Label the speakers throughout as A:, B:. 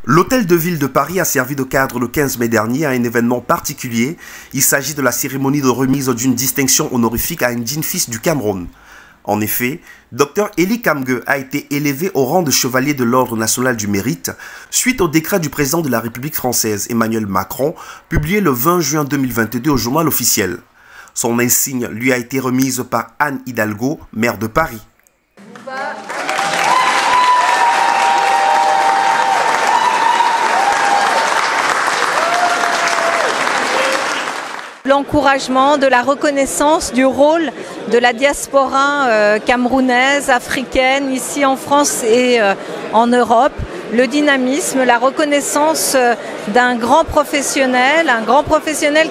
A: L'Hôtel de Ville de Paris a servi de cadre le 15 mai dernier à un événement particulier. Il s'agit de la cérémonie de remise d'une distinction honorifique à un digne fils du Cameroun. En effet, Dr Eli Kamgue a été élevé au rang de chevalier de l'Ordre national du mérite suite au décret du président de la République française Emmanuel Macron, publié le 20 juin 2022 au journal officiel. Son insigne lui a été remise par Anne Hidalgo, maire de Paris.
B: L'encouragement, de la reconnaissance du rôle de la diaspora camerounaise, africaine, ici en France et en Europe, le dynamisme, la reconnaissance d'un grand professionnel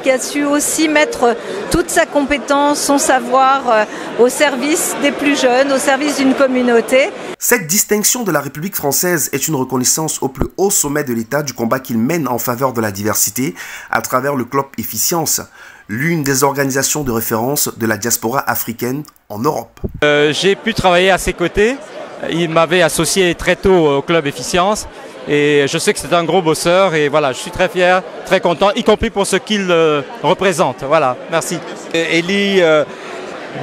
B: qui a su aussi mettre toute sa compétence, son savoir au service des plus jeunes, au service d'une communauté.
A: Cette distinction de la République française est une reconnaissance au plus haut sommet de l'État du combat qu'il mène en faveur de la diversité à travers le Club Efficience, l'une des organisations de référence de la diaspora africaine en Europe.
C: J'ai pu travailler à ses côtés. Il m'avait associé très tôt au Club Efficience et je sais que c'est un gros bosseur et voilà, je suis très fier, très content, y compris pour ce qu'il représente. Voilà, merci.
D: Eli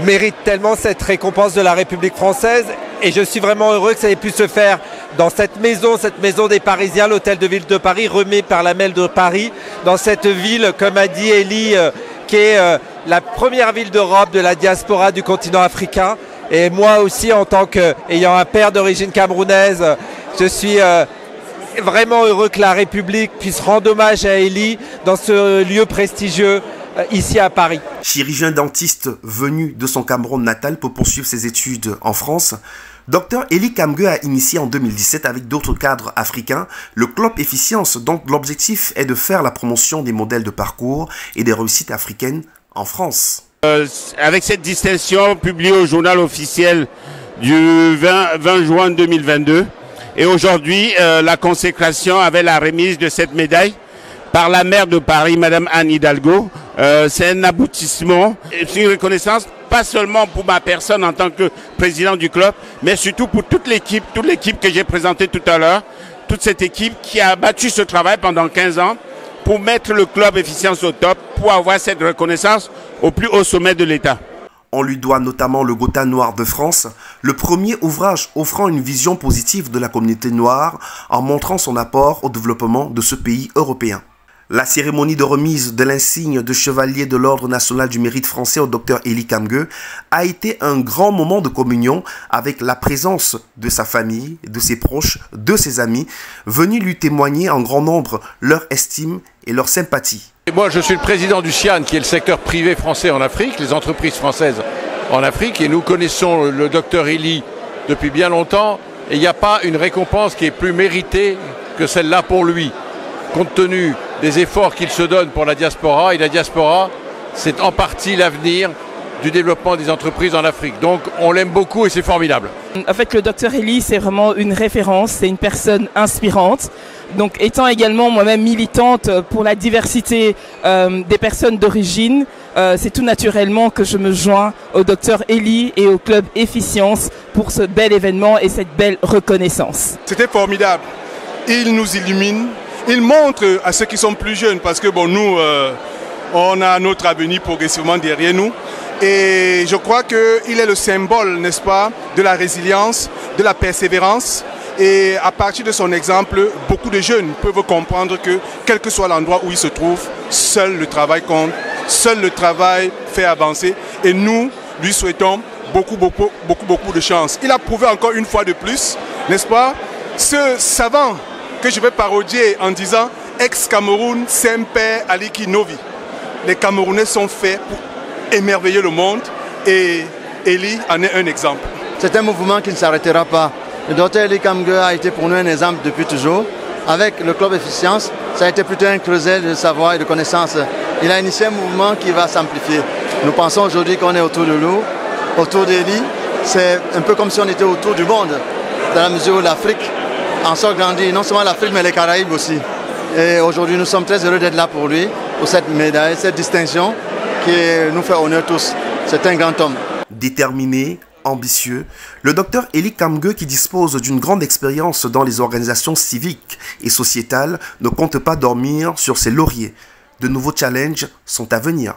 D: mérite tellement cette récompense de la République française et je suis vraiment heureux que ça ait pu se faire dans cette maison des Parisiens, l'Hôtel de Ville de Paris, remis par la Maire de Paris, dans cette ville, comme a dit Eli, qui est la première ville d'Europe de la diaspora du continent africain. Et moi aussi, en tant qu'ayant un père d'origine camerounaise, je suis vraiment heureux que la République puisse rendre hommage à Eli dans ce lieu prestigieux ici à Paris.
A: Chirurgien dentiste venu de son Cameroun natal pour poursuivre ses études en France, Dr Eli Kamgue a initié en 2017 avec d'autres cadres africains le Club Efficience dont l'objectif est de faire la promotion des modèles de parcours et des réussites africaines en France.
E: Avec cette distinction publiée au journal officiel du 20 juin 2022 et aujourd'hui la consécration avec la remise de cette médaille par la maire de Paris, Madame Anne Hidalgo, c'est un aboutissement, c'est une reconnaissance pas seulement pour ma personne en tant que président du club, mais surtout pour toute l'équipe que j'ai présentée tout à l'heure, toute cette équipe qui a battu ce travail pendant 15 ans pour mettre le Club Efficience au top, pour avoir cette reconnaissance au plus haut sommet de l'État.
A: On lui doit notamment le Gotha Noir de France, le premier ouvrage offrant une vision positive de la communauté noire en montrant son apport au développement de ce pays européen. La cérémonie de remise de l'insigne de chevalier de l'Ordre national du mérite français au Dr Eli Kamgue a été un grand moment de communion avec la présence de sa famille, de ses proches, de ses amis, venus lui témoigner en grand nombre leur estime et leur sympathie.
F: Moi, je suis le président du CIAN, qui est le secteur privé français en Afrique, les entreprises françaises en Afrique, et nous connaissons le Dr Eli depuis bien longtemps, et il n'y a pas une récompense qui est plus méritée que celle-là pour lui, compte tenu des efforts qu'il se donne pour la diaspora, et la diaspora, c'est en partie l'avenir du développement des entreprises en Afrique. Donc on l'aime beaucoup et c'est formidable.
G: En fait, le Dr Eli, c'est vraiment une référence, c'est une personne inspirante. Donc étant également moi-même militante pour la diversité des personnes d'origine, c'est tout naturellement que je me joins au Dr Eli et au Club Efficience pour ce bel événement et cette belle reconnaissance.
H: C'était formidable. Il nous illumine. Il montre à ceux qui sont plus jeunes, parce que bon, nous, on a notre avenir progressivement derrière nous. Et je crois qu'il est le symbole, n'est-ce pas, de la résilience, de la persévérance. Et à partir de son exemple, beaucoup de jeunes peuvent comprendre que, quel que soit l'endroit où ils se trouvent, seul le travail compte, seul le travail fait avancer. Et nous, lui souhaitons beaucoup de chance. Il a prouvé encore une fois de plus, n'est-ce pas, ce savant que je vais parodier en disant ex-Cameroun, semper aliki novi. Les Camerounais sont faits pour émerveiller le monde et Eli en est un exemple.
I: C'est un mouvement qui ne s'arrêtera pas. Le Dr Eli Kamgue a été pour nous un exemple depuis toujours. Avec le Club Efficience, ça a été plutôt un creuset de savoir et de connaissances. Il a initié un mouvement qui va s'amplifier. Nous pensons aujourd'hui qu'on est autour de nous, autour d'Eli. C'est un peu comme si on était autour du monde, dans la mesure où l'Afrique en sort grandi, non seulement l'Afrique mais les Caraïbes aussi. Et aujourd'hui nous sommes très heureux d'être là pour lui, pour cette médaille, cette distinction qui nous fait honneur tous. C'est un grand homme.
A: Déterminé, ambitieux, le docteur Eli Kamge, qui dispose d'une grande expérience dans les organisations civiques et sociétales, ne compte pas dormir sur ses lauriers. De nouveaux challenges sont à venir.